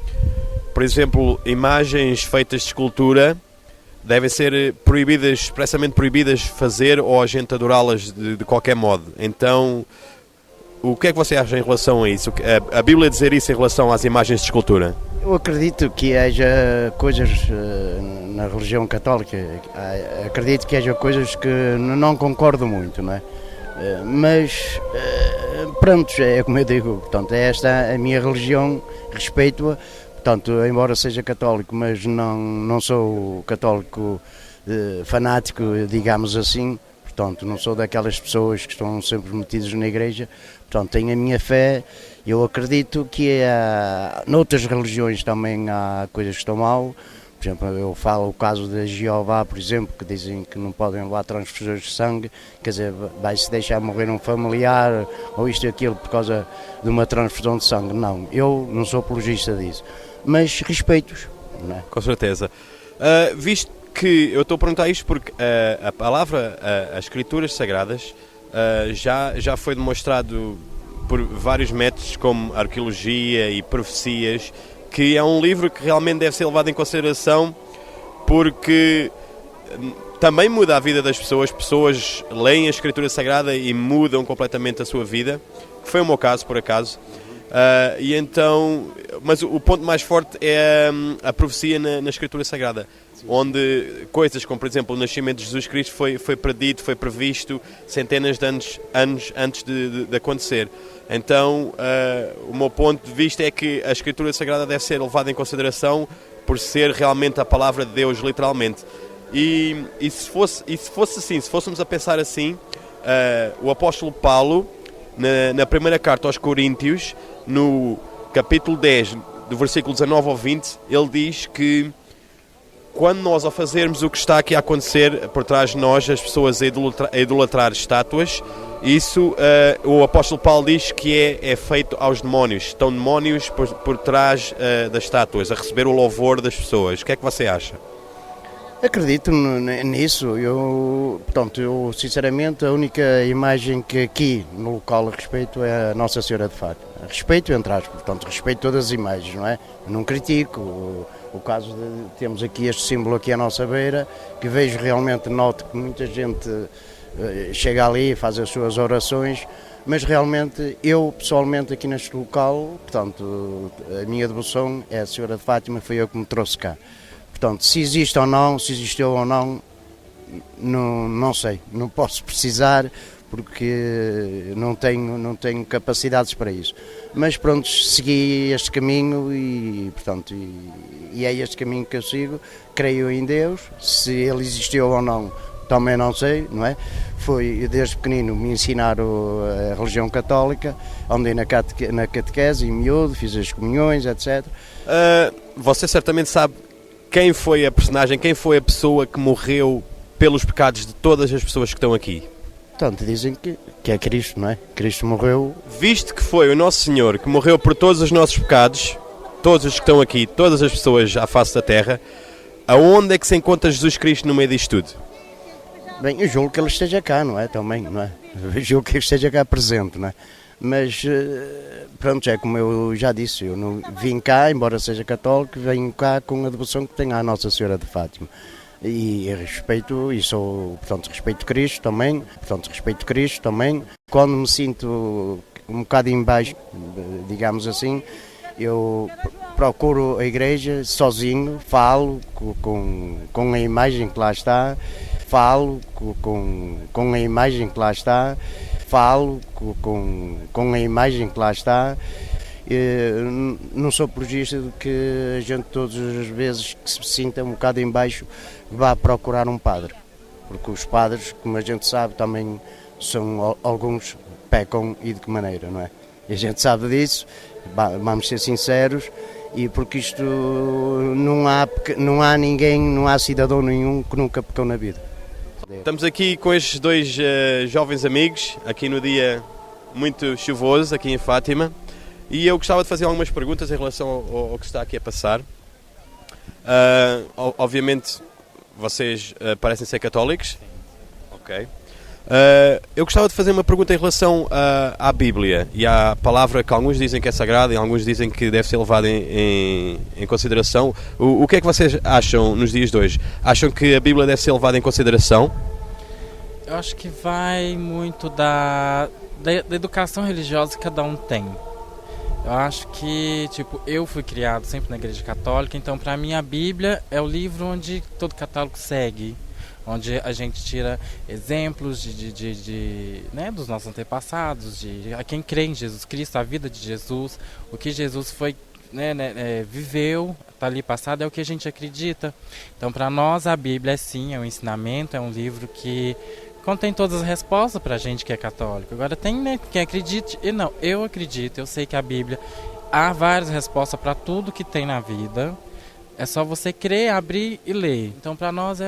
por exemplo, imagens feitas de escultura devem ser proibidas, expressamente proibidas de fazer ou a gente adorá-las de qualquer modo. Então, o que é que você acha em relação a isso? A Bíblia dizer isso em relação às imagens de escultura? Eu acredito que haja coisas na religião católica, acredito que haja coisas que não concordo muito, não é? Mas, é como eu digo, é esta a minha religião, respeito-a, Portanto, embora seja católico, mas não sou católico fanático, digamos assim. Portanto, não sou daquelas pessoas que estão sempre metidas na igreja. Portanto, tenho a minha fé. Eu acredito que noutras religiões também há coisas que estão mal. Por exemplo, eu falo o caso de Jeová, por exemplo, que dizem que não podem levar transfusões de sangue, quer dizer, vai-se deixar morrer um familiar ou isto e aquilo por causa de uma transfusão de sangue. Não, eu não sou apologista disso, mas respeito-os. Não é? Com certeza. Visto que eu estou a perguntar isto porque a palavra, as escrituras sagradas, já foi demonstrado por vários métodos como arqueologia e profecias, que é um livro que realmente deve ser levado em consideração porque também muda a vida das pessoas. Pessoas leem a Escritura Sagrada e mudam completamente a sua vida, que foi o meu caso, por acaso. E então, mas o ponto mais forte é a profecia na Escritura Sagrada, onde coisas como, por exemplo, o nascimento de Jesus Cristo foi predito, foi previsto centenas de anos antes de acontecer. Então, o meu ponto de vista é que a Escritura Sagrada deve ser levada em consideração por ser realmente a palavra de Deus, literalmente. E se fosse assim, se fôssemos a pensar assim, o apóstolo Paulo, na primeira carta aos Coríntios, no capítulo 10, do versículo 19 ao 20, ele diz que quando nós ao fazermos o que está aqui a acontecer por trás de nós, as pessoas a idolatrar estátuas, isso o apóstolo Paulo diz que é feito aos demónios. Estão demónios por trás das estátuas, a receber o louvor das pessoas. O que é que você acha? Acredito nisso. Eu sinceramente, a única imagem que aqui no local respeito é a Nossa Senhora de Fátima. Respeito entre aspas, portanto, respeito todas as imagens, não é? Eu não critico. O caso de temos aqui este símbolo aqui à nossa beira, que vejo realmente, noto que muita gente chega ali e faz as suas orações, mas realmente eu pessoalmente aqui neste local, portanto, a minha devoção é a Senhora de Fátima, foi eu que me trouxe cá. Portanto, se existe ou não, se existiu ou não, não sei, não posso precisar porque não tenho capacidades para isso. Mas pronto, segui este caminho e é este caminho que eu sigo, creio em Deus, se ele existiu ou não, também não sei, não é? Foi desde pequenino me ensinaram a religião católica, andei na catequese, em miúdo, fiz as comunhões, etc. Você certamente sabe quem foi a personagem, quem foi a pessoa que morreu pelos pecados de todas as pessoas que estão aqui? Portanto, dizem que é Cristo, não é? Cristo morreu. Visto que foi o Nosso Senhor que morreu por todos os nossos pecados, todos os que estão aqui, todas as pessoas à face da terra, aonde é que se encontra Jesus Cristo no meio disto tudo? Bem, eu julgo que ele esteja cá, não é? Também, não é? Eu julgo que ele esteja cá presente, não é? Mas, pronto, é como eu já disse, eu não vim cá, embora seja católico, venho cá com a devoção que tenho à Nossa Senhora de Fátima. E respeito, respeito Cristo também, Quando me sinto um bocado em baixo, digamos assim, eu procuro a igreja sozinho, falo com a imagem que lá está, falo com a imagem que lá está, não sou apologista de que a gente todas as vezes que se sinta um bocado em baixo vá procurar um padre, porque os padres, como a gente sabe, também alguns pecam e de que maneira, não é? E a gente sabe disso, vamos ser sinceros, e porque isto não há ninguém, não há cidadão nenhum que nunca pecou na vida. Estamos aqui com estes dois jovens amigos, aqui no dia muito chuvoso, aqui em Fátima, e eu gostava de fazer algumas perguntas em relação ao que está aqui a passar. Obviamente, vocês parecem ser católicos. Ok. Eu gostava de fazer uma pergunta em relação à Bíblia e à palavra que alguns dizem que é sagrada e alguns dizem que deve ser levada em consideração. O que é que vocês acham nos dias de hoje? Acham que a Bíblia deve ser levada em consideração? Eu acho que vai muito da educação religiosa que cada um tem. Eu acho que, eu fui criado sempre na igreja católica, então para mim a Bíblia é o livro onde todo católico segue, onde a gente tira exemplos dos nossos antepassados, a quem crê em Jesus Cristo, a vida de Jesus, o que Jesus viveu, está ali passado, é o que a gente acredita. Então, para nós, a Bíblia é um ensinamento, é um livro que contém todas as respostas para a gente que é católico. Agora, tem quem acredite e não. Eu acredito, eu sei que a Bíblia há várias respostas para tudo que tem na vida. É só você crer, abrir e ler. Então, para nós,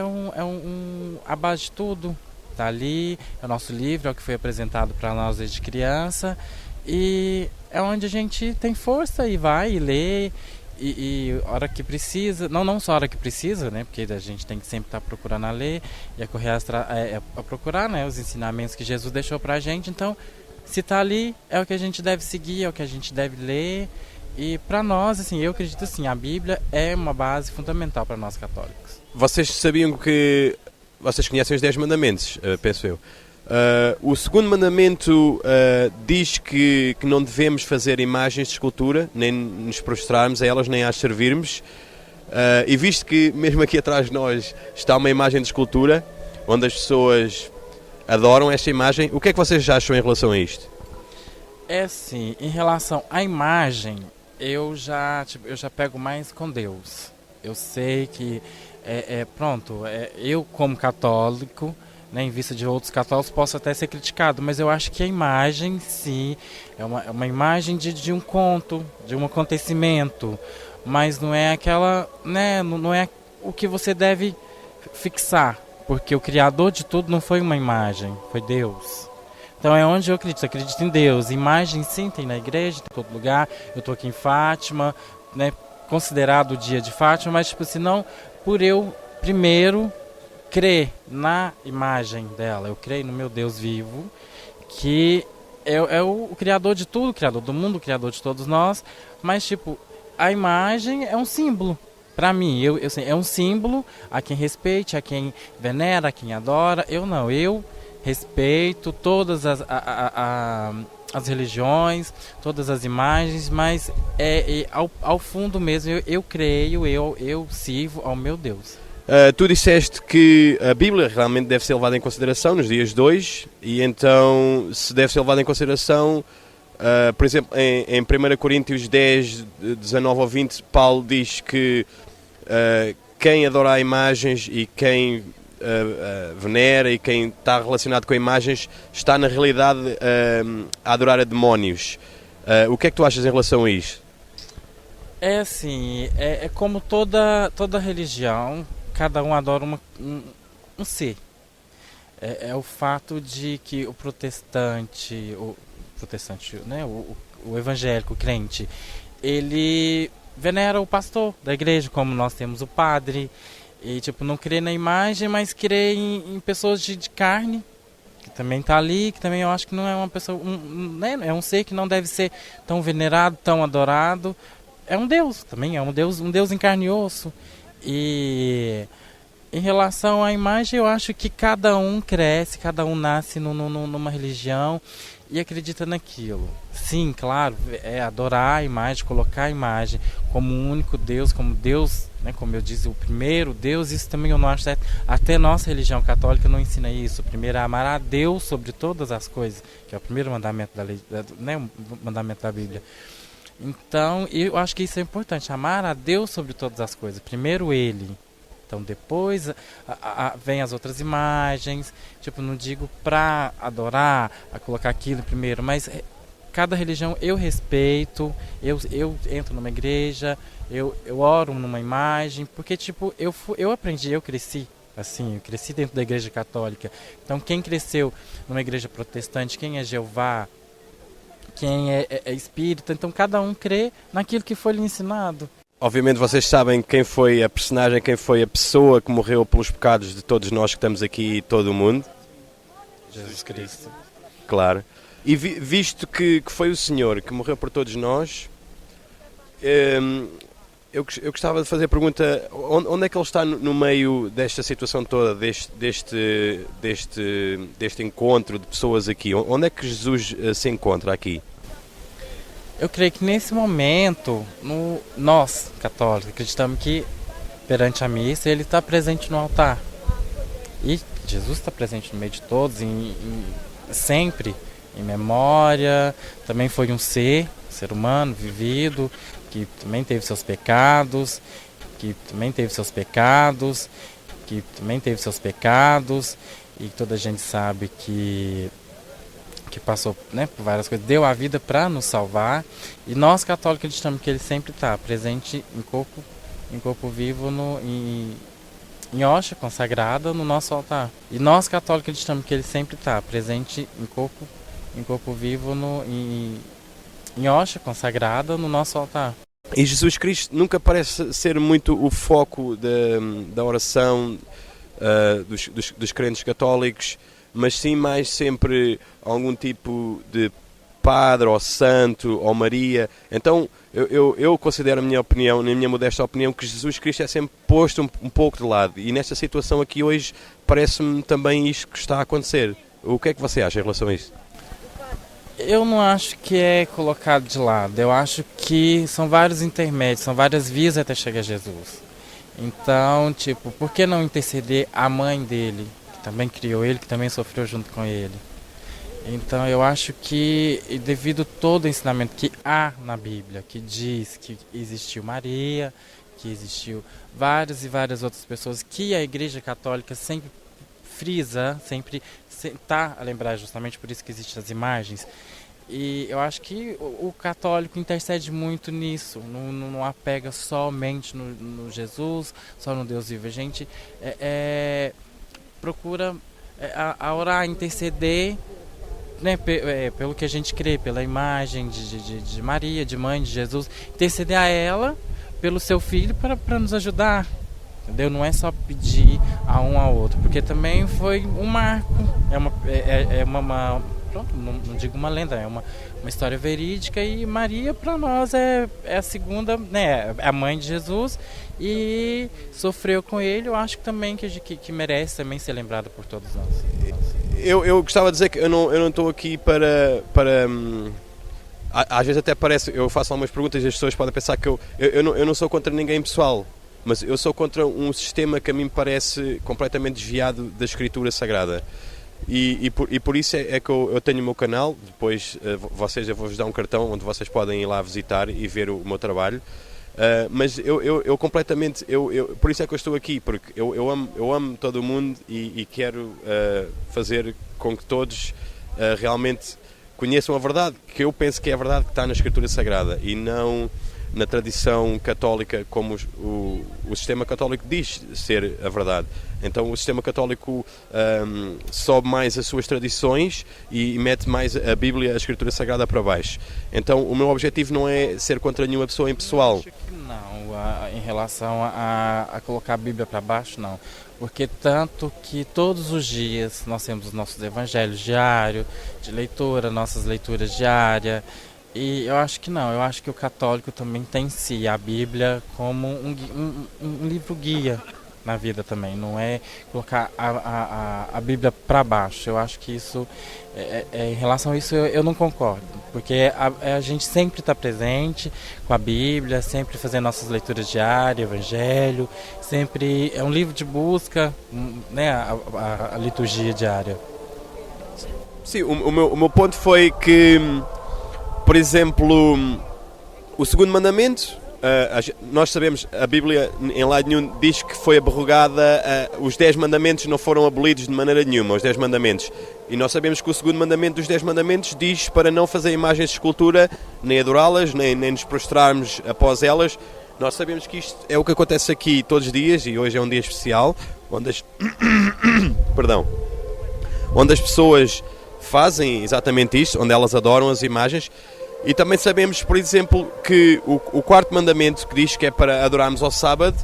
a base de tudo. Está ali, é o nosso livro, é o que foi apresentado para nós desde criança. E é onde a gente tem força e vai e lê. E hora que precisa, não só a hora que precisa, né? Porque a gente tem que sempre estar procurando a ler e a correr a procurar, né? Os ensinamentos que Jesus deixou para a gente. Então, se está ali, é o que a gente deve seguir, é o que a gente deve ler. E para nós, assim, eu acredito assim, a Bíblia é uma base fundamental para nós católicos. Vocês sabiam que... Vocês conhecem os 10 mandamentos, penso eu. O segundo mandamento diz que não devemos fazer imagens de escultura, nem nos prostrarmos a elas, nem as servirmos. E visto que mesmo aqui atrás de nós está uma imagem de escultura, onde as pessoas adoram esta imagem, o que é que vocês acham em relação a isto? É assim, em relação à imagem, eu já pego mais com Deus. Eu sei que, eu como católico, né, em vista de outros católicos, posso até ser criticado, mas eu acho que a imagem, sim, é uma imagem de um conto, de um acontecimento, mas não é aquela, né, não é o que você deve fixar, porque o Criador de tudo não foi uma imagem, foi Deus. Então é onde eu acredito em Deus. Imagem sim tem na igreja, tem em todo lugar. Eu estou aqui em Fátima, né, considerado o dia de Fátima, mas tipo assim, não por eu primeiro crer na imagem dela, eu creio no meu Deus vivo, que é o Criador de tudo, o Criador do mundo, o Criador de todos nós, mas tipo, a imagem é um símbolo. Para mim, é um símbolo a quem respeite, a quem venera, a quem adora. Eu respeito todas as religiões, todas as imagens, mas ao fundo mesmo eu creio, eu sirvo ao meu Deus. Tu disseste que a Bíblia realmente deve ser levada em consideração nos dias de hoje, e então se deve ser levada em consideração, por exemplo, em 1 Coríntios 10, 19 ou 20, Paulo diz que quem adora imagens e quem venera e quem está relacionado com imagens está na realidade a adorar a demónios. O que é que tu achas em relação a isto? É assim, é como toda religião, cada um adora um ser. É o fato de que o protestante, né, o evangélico, o crente, ele venera o pastor da igreja, como nós temos o padre. E tipo, não crê na imagem, mas crê em pessoas de carne, que também está ali, que também eu acho que não é uma pessoa, né? É um ser que não deve ser tão venerado, tão adorado. É um Deus, também é um Deus em carne e osso. E em relação à imagem, eu acho que cada um cresce, cada um nasce numa religião e acredita naquilo. Sim, claro, é adorar a imagem, colocar a imagem como um único Deus, como Deus, né, como eu disse, o primeiro Deus. Isso também eu não acho certo. Até nossa religião católica não ensina isso. Primeiro é amar a Deus sobre todas as coisas, que é o primeiro mandamento da lei, né, o mandamento da Bíblia. Então, eu acho que isso é importante, amar a Deus sobre todas as coisas. Primeiro Ele. Então depois vem as outras imagens, tipo, não digo para adorar, a colocar aquilo primeiro, mas cada religião eu respeito, eu entro numa igreja, eu oro numa imagem, porque tipo, eu aprendi, eu cresci assim, eu cresci dentro da igreja católica. Então quem cresceu numa igreja protestante, quem é Jeová, quem é espírita, então cada um crê naquilo que foi lhe ensinado. Obviamente vocês sabem quem foi a personagem, quem foi a pessoa que morreu pelos pecados de todos nós que estamos aqui e todo o mundo. Jesus Cristo. Claro. E visto que foi o Senhor que morreu por todos nós, eu gostava de fazer a pergunta, onde é que Ele está no meio desta situação toda, deste encontro de pessoas aqui? Onde é que Jesus se encontra aqui? Eu creio que nesse momento, nós, católicos, acreditamos que perante a missa Ele está presente no altar. E Jesus está presente no meio de todos, sempre, em memória. Também foi um ser humano, vivido, que também teve seus pecados, que também teve seus pecados, que também teve seus pecados, e toda a gente sabe que passou, né, por várias coisas, deu a vida para nos salvar. E nós católicos acreditamos que ele sempre está presente em corpo vivo, em hóstia consagrada no nosso altar. E nós católicos acreditamos que ele sempre está presente em corpo vivo, em hóstia consagrada no nosso altar. E Jesus Cristo nunca parece ser muito o foco da oração dos crentes católicos, mas sim mais sempre algum tipo de padre ou santo ou Maria. Então eu considero, na minha modesta opinião, que Jesus Cristo é sempre posto um pouco de lado, e nesta situação aqui hoje parece-me também isto que está a acontecer. O que é que você acha em relação a isso? Eu não acho que é colocado de lado, eu acho que são vários intermédios, são várias vias até chegar a Jesus. Então, por que não interceder a mãe dele, que também criou ele, que também sofreu junto com ele? Então eu acho que, devido todo o ensinamento que há na Bíblia, que diz que existiu Maria, que existiu várias e várias outras pessoas, que a Igreja Católica sempre frisa, sempre está a lembrar, justamente por isso que existem as imagens. E eu acho que o católico intercede muito nisso, não apega somente no Jesus, só no Deus vivo. A gente procura a orar, interceder, né, pelo que a gente crê, pela imagem de Maria, de mãe de Jesus, interceder a ela, pelo seu filho, para nos ajudar, entendeu? Não é só pedir a um ao outro, porque também foi um marco, pronto, não digo uma lenda, é uma história verídica, e Maria para nós é a segunda, né, é a mãe de Jesus, e sofreu com ele. Eu acho que também que merece também ser lembrada por todos nós. Eu gostava de dizer que eu não estou aqui para às vezes até parece, eu faço algumas perguntas e as pessoas podem pensar que eu não sou contra ninguém pessoal, mas eu sou contra um sistema que a mim me parece completamente desviado da Escritura Sagrada. E por isso é que eu tenho o meu canal. Depois eu vou-vos dar um cartão onde vocês podem ir lá visitar e ver o meu trabalho. Mas eu completamente, por isso é que eu estou aqui, porque eu amo todo o mundo e quero fazer com que todos realmente conheçam a verdade, que eu penso que é a verdade que está na Escritura Sagrada, e não na tradição católica, como o sistema católico diz ser a verdade. Então o sistema católico sobe mais as suas tradições e mete mais a Bíblia, a Escritura Sagrada, para baixo. Então o meu objetivo não é ser contra nenhuma pessoa em pessoal. Acho que não, em relação a colocar a Bíblia para baixo, não. Porque tanto que todos os dias nós temos os nossos evangelhos diários, de leitura, nossas leituras diárias. E eu acho que não, eu acho que o católico também tem em si a Bíblia como um livro guia na vida também, não é colocar a Bíblia para baixo. Eu acho que isso, em relação a isso, eu não concordo, porque a gente sempre está presente com a Bíblia, sempre fazendo nossas leituras diárias, Evangelho, sempre é um livro de busca, né, a liturgia diária. Sim, o meu ponto foi que, por exemplo, o segundo mandamento, nós sabemos, a Bíblia em lado nenhum diz que foi abrogada, os 10 mandamentos não foram abolidos de maneira nenhuma, os 10 mandamentos. E nós sabemos que o segundo mandamento dos 10 mandamentos diz para não fazer imagens de escultura, nem adorá-las, nem nos prostrarmos após elas. Nós sabemos que isto é o que acontece aqui todos os dias, e hoje é um dia especial, onde onde as pessoas fazem exatamente isto, onde elas adoram as imagens. E também sabemos, por exemplo, que o quarto mandamento, que diz que é para adorarmos ao sábado,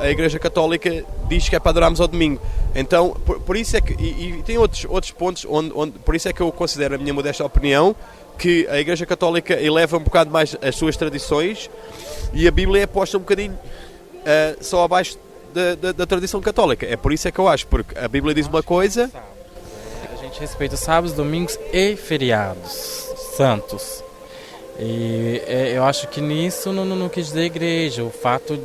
a Igreja Católica diz que é para adorarmos ao domingo. Então, por isso é que, e tem outros pontos, onde por isso é que eu considero, a minha modesta opinião, que a Igreja Católica eleva um bocado mais as suas tradições, e a Bíblia é posta um bocadinho só abaixo da tradição católica. É por isso é que eu acho, porque a Bíblia diz uma coisa... A gente respeita os sábados, domingos e feriados santos. E eu acho que nisso não quis dizer igreja, o fato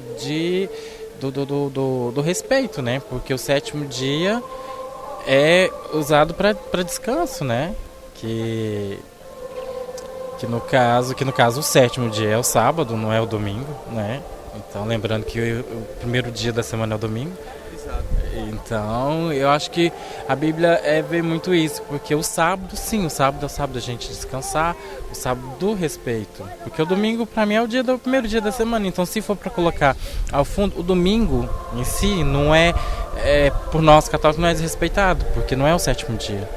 do respeito, né? Porque o sétimo dia é usado para descanso, né? Que Que no caso o sétimo dia é o sábado, não é o domingo, né? Então, lembrando que o primeiro dia da semana é o domingo. Então, eu acho que a Bíblia vê muito isso, porque o sábado, sim, o sábado é o sábado da gente descansar, o sábado do respeito. Porque o domingo, para mim, é o primeiro dia da semana. Então, se for para colocar ao fundo, o domingo em si não por nós católicos, não é desrespeitado, porque não é o sétimo dia.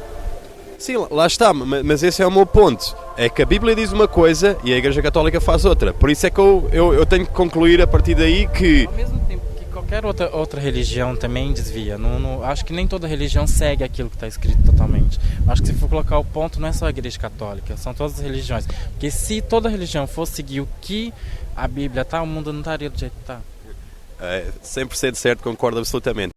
Sim, lá está, mas esse é o meu ponto. É que a Bíblia diz uma coisa e a Igreja Católica faz outra. Por isso é que eu tenho que concluir a partir daí que... Ao mesmo tempo que qualquer outra religião também desvia. Acho que nem toda religião segue aquilo que está escrito totalmente. Acho que se for colocar o ponto, não é só a Igreja Católica, são todas as religiões. Porque se toda religião fosse seguir o que a Bíblia está, o mundo não estaria do jeito que está. 100% certo, concordo absolutamente.